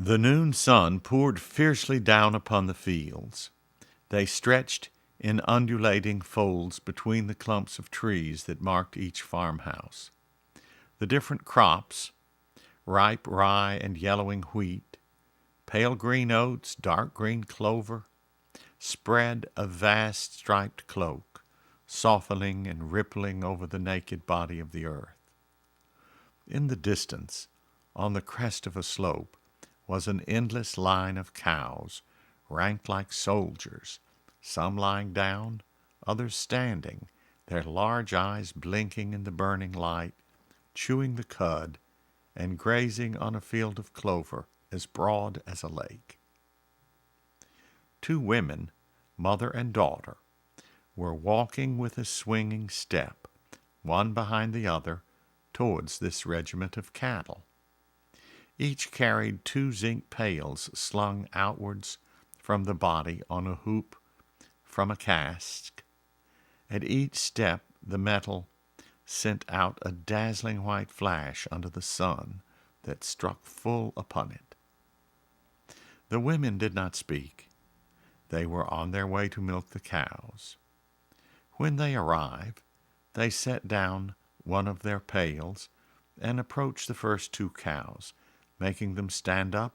The noon sun poured fiercely down upon the fields. They stretched in undulating folds between the clumps of trees that marked each farmhouse. The different crops, ripe rye and yellowing wheat, pale green oats, dark green clover, spread a vast striped cloak, softening and rippling over the naked body of the earth. In the distance, on the crest of a slope, was an endless line of cows, ranked like soldiers, some lying down, others standing, their large eyes blinking in the burning light, chewing the cud, and grazing on a field of clover as broad as a lake. Two women, mother and daughter, were walking with a swinging step, one behind the other, towards this regiment of cattle. Each carried two zinc pails slung outwards from the body on a hoop from a cask. At each step the metal sent out a dazzling white flash under the sun that struck full upon it. The women did not speak. They were on their way to milk the cows. When they arrived, they set down one of their pails and approached the first two cows, making them stand up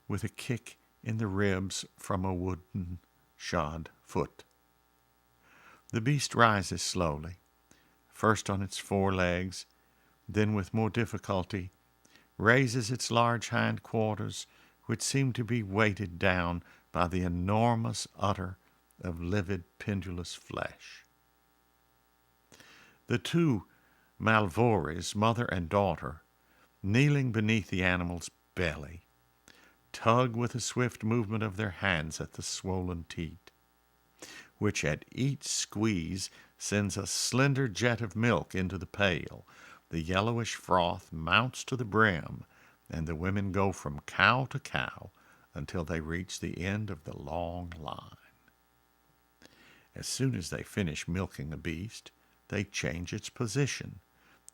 with a kick in the ribs from a wooden shod foot. The beast rises slowly, first on its four legs, then with more difficulty raises its large hind quarters, which seem to be weighted down by the enormous udder of livid pendulous flesh. The two Malvories, mother and daughter, kneeling beneath the animal's belly, tug with a swift movement of their hands at the swollen teat, which at each squeeze sends a slender jet of milk into the pail. The yellowish froth mounts to the brim, and the women go from cow to cow until they reach the end of the long line. As soon as they finish milking a beast, they change its position,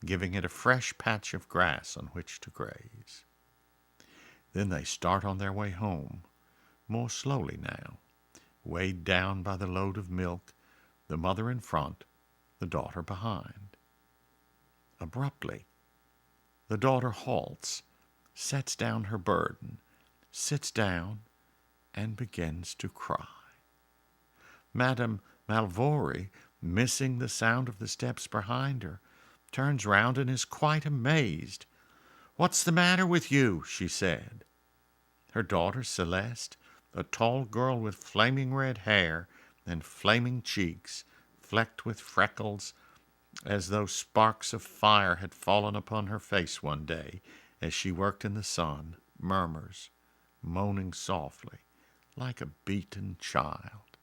giving it a fresh patch of grass on which to graze. Then they start on their way home, more slowly now, weighed down by the load of milk, the mother in front, the daughter behind. Abruptly, the daughter halts, sets down her burden, sits down, and begins to cry. Madame Malvory, missing the sound of the steps behind her, turns round and is quite amazed. "What's the matter with you?" she said. Her daughter Celeste, a tall girl with flaming red hair and flaming cheeks, flecked with freckles, as though sparks of fire had fallen upon her face one day as she worked in the sun, murmurs, moaning softly, like a beaten child,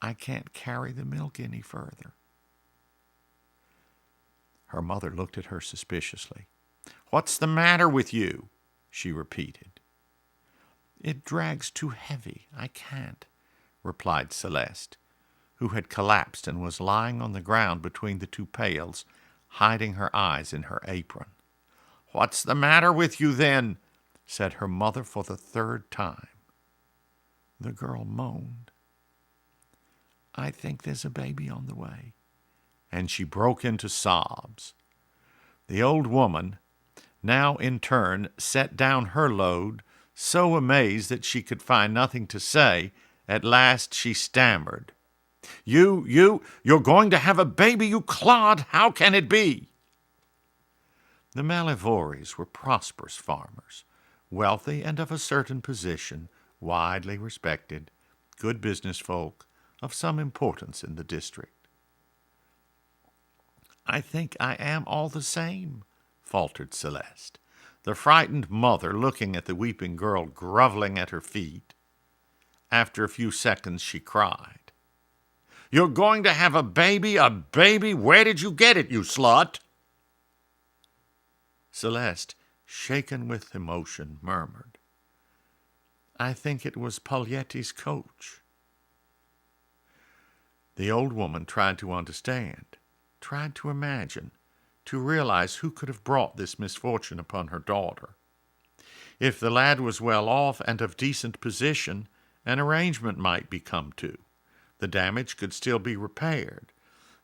"I can't carry the milk any further." Her mother looked at her suspiciously. "What's the matter with you?" she repeated. "It drags too heavy. I can't," replied Celeste, who had collapsed and was lying on the ground between the two pails, hiding her eyes in her apron. "What's the matter with you, then?" said her mother for the third time. The girl moaned. "I think there's a baby on the way," and she broke into sobs. The old woman, now in turn, set down her load, so amazed that she could find nothing to say. At last she stammered, You're going to have a baby, you clod! How can it be?" The Malvories were prosperous farmers, wealthy and of a certain position, widely respected, good business folk, of some importance in the district. "I think I am all the same," faltered Celeste, the frightened mother looking at the weeping girl groveling at her feet. After a few seconds she cried, "You're going to have a baby? A baby? Where did you get it, you slut?" Celeste, shaken with emotion, murmured, "I think it was Paulietti's coach." The old woman tried to understand, tried to imagine, to realize who could have brought this misfortune upon her daughter. If the lad was well off and of decent position, an arrangement might be come to. The damage could still be repaired.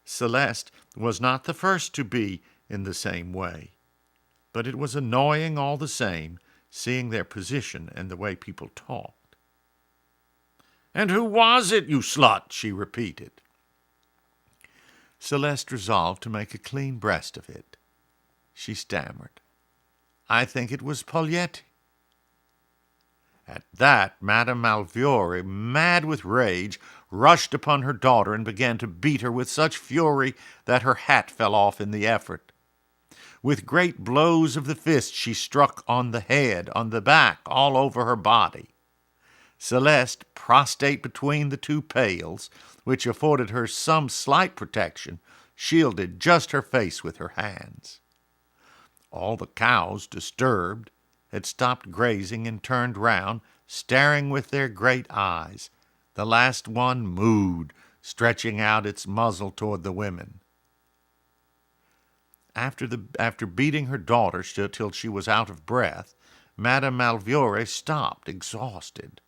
Celeste was not the first to be in the same way. But it was annoying all the same, seeing their position and the way people talked. "And who was it, you slut?" she repeated. Celeste resolved to make a clean breast of it. She stammered, "I think it was Pagliette." At that, Madame Malfiore, mad with rage, rushed upon her daughter and began to beat her with such fury that her hat fell off in the effort. With great blows of the fist she struck on the head, on the back, all over her body. Celeste, prostrate between the two pails, which afforded her some slight protection, shielded just her face with her hands. All the cows, disturbed, had stopped grazing and turned round, staring with their great eyes. The last one mooed, stretching out its muzzle toward the women. After beating her daughter till she was out of breath, Madame Malfiore stopped, exhausted.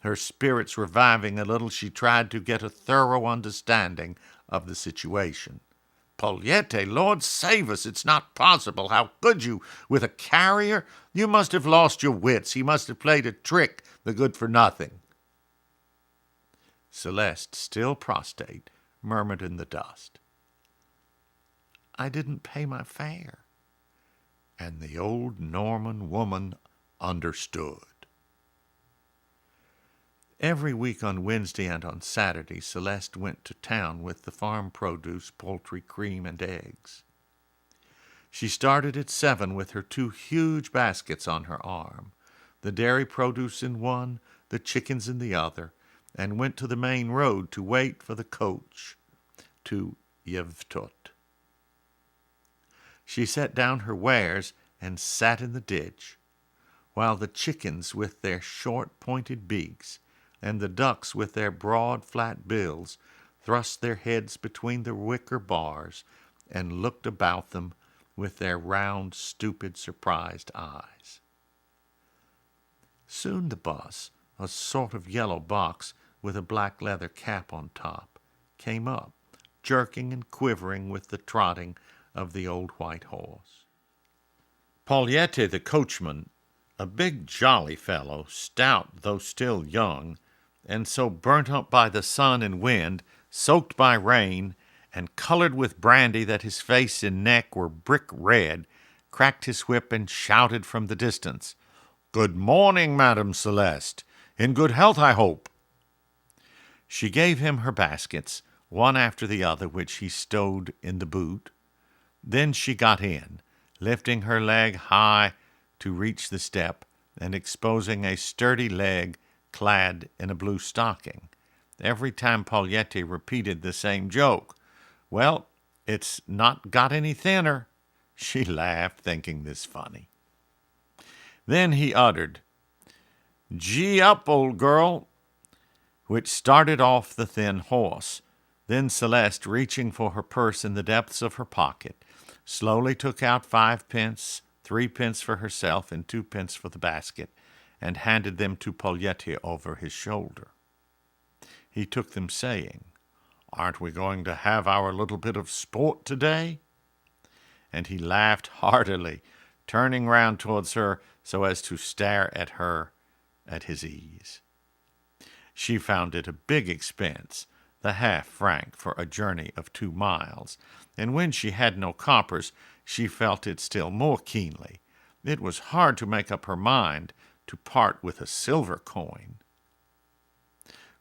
Her spirits reviving a little, she tried to get a thorough understanding of the situation. "Pagliette, Lord save us, it's not possible. How could you, with a carrier? You must have lost your wits. He must have played a trick, the good-for-nothing." Celeste, still prostrate, murmured in the dust, "I didn't pay my fare." And the old Norman woman understood. Every week on Wednesday and on Saturday, Celeste went to town with the farm produce, poultry, cream, and eggs. She started at 7 with her 2 huge baskets on her arm, the dairy produce in one, the chickens in the other, and went to the main road to wait for the coach to Yvetot. She set down her wares and sat in the ditch, while the chickens with their short pointed beaks and the ducks with their broad flat bills thrust their heads between the wicker bars and looked about them with their round, stupid, surprised eyes. Soon the bus, a sort of yellow box with a black leather cap on top, came up, jerking and quivering with the trotting of the old white horse. Pagliette, the coachman, a big jolly fellow, stout though still young, and so burnt up by the sun and wind, soaked by rain, and colored with brandy that his face and neck were brick red, cracked his whip and shouted from the distance, "Good morning, Madame Celeste. In good health, I hope." She gave him her baskets, one after the other, which he stowed in the boot. Then she got in, lifting her leg high to reach the step, and exposing a sturdy leg clad in a blue stocking. Every time Pagliette repeated the same joke, "Well, it's not got any thinner," she laughed, thinking this funny. Then he uttered, "Gee up, old girl," which started off the thin horse. Then Celeste, reaching for her purse in the depths of her pocket, slowly took out 5 pence, 3 pence for herself, and 2 pence for the basket, and handed them to Pagliette over his shoulder. He took them, saying, "Aren't we going to have our little bit of sport today?" And he laughed heartily, turning round towards her so as to stare at her at his ease. She found it a big expense, the half-franc for a journey of 2 miles, and when she had no coppers, she felt it still more keenly. It was hard to make up her mind to part with a silver coin.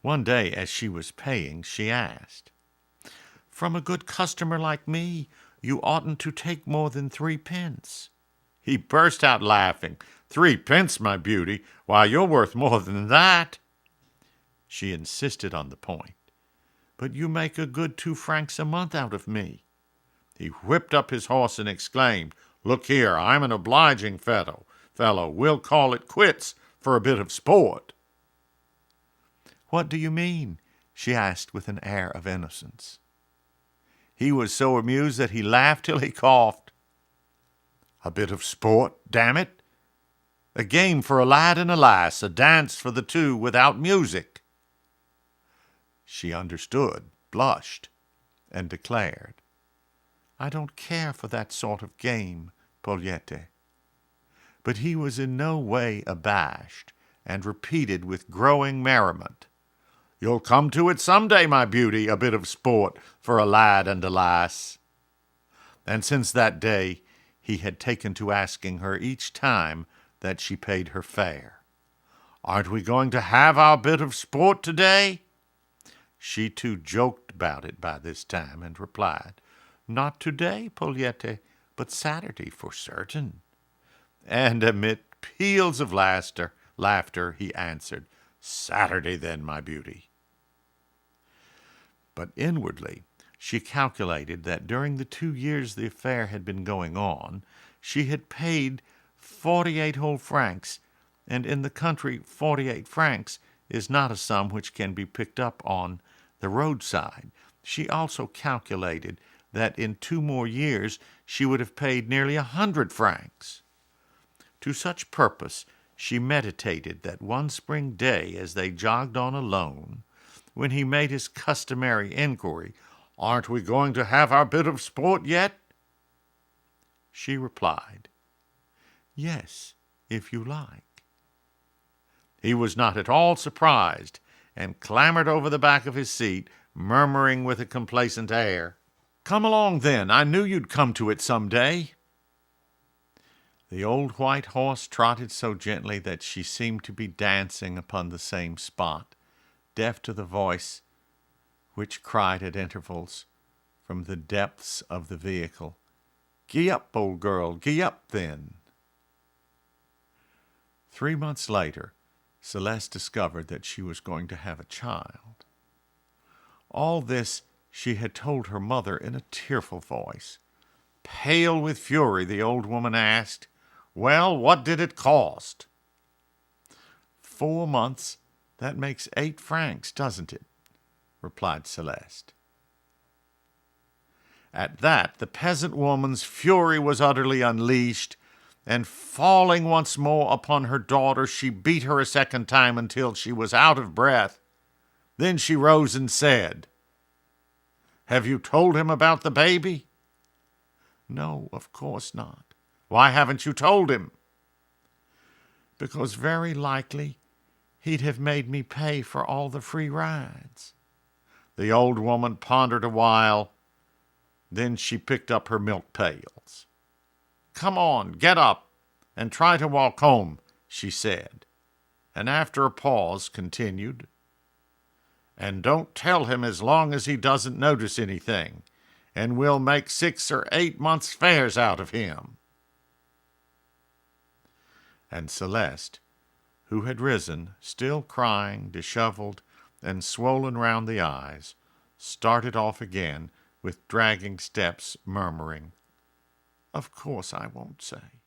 One day, as she was paying, she asked, "From a good customer like me, you oughtn't to take more than 3 pence." He burst out laughing. "3 pence, my beauty? Why, you're worth more than that." She insisted on the point. "But you make a good 2 francs a month out of me." He whipped up his horse and exclaimed, "Look here, I'm an obliging fellow. We'll call it quits for a bit of sport." "What do you mean?" she asked with an air of innocence. He was so amused that he laughed till he coughed. "A bit of sport, damn it. A game for a lad and a lass, a dance for the two without music. She understood, blushed, and declared, I don't care for that sort of game, Pogliette. But he was in no way abashed, and repeated with growing merriment, You'll come to it some day, my beauty, a bit of sport for a lad and a lass. And since that day he had taken to asking her each time that she paid her fare, Aren't we going to have our bit of sport today? She too joked about it by this time, and replied, Not today, Pogliette, but Saturday for certain. And amid peals of laughter, he answered, Saturday then, my beauty. But inwardly she calculated that during the 2 years the affair had been going on, she had paid 48 whole francs, and in the country 48 francs is not a sum which can be picked up on the roadside. She also calculated that in 2 more years she would have paid nearly 100 francs. To such purpose she meditated that one spring day, as they jogged on alone, when he made his customary inquiry, Aren't we going to have our bit of sport yet? She replied, Yes, if you like. He was not at all surprised, and clambered over the back of his seat, murmuring with a complacent air, Come along then, I knew you'd come to it some day. The old white horse trotted so gently that she seemed to be dancing upon the same spot, deaf to the voice which cried at intervals from the depths of the vehicle, Gee up, old girl, gee up then. 3 months later, Celeste discovered that she was going to have a child. All this she had told her mother in a tearful voice. Pale with fury, the old woman asked, Well, what did it cost? 4 months, that makes 8 francs, doesn't it? Replied Celeste. At that, the peasant woman's fury was utterly unleashed, and falling once more upon her daughter, she beat her a second time until she was out of breath. Then she rose and said, Have you told him about the baby? No, of course not. Why haven't you told him? Because very likely he'd have made me pay for all the free rides. The old woman pondered a while. Then she picked up her milk pails. Come on, get up, and try to walk home, she said, and after a pause continued, And don't tell him as long as he doesn't notice anything, and we'll make 6 or 8 months' fares out of him. And Celeste, who had risen, still crying, disheveled, and swollen round the eyes, started off again with dragging steps, murmuring, Of course I won't say.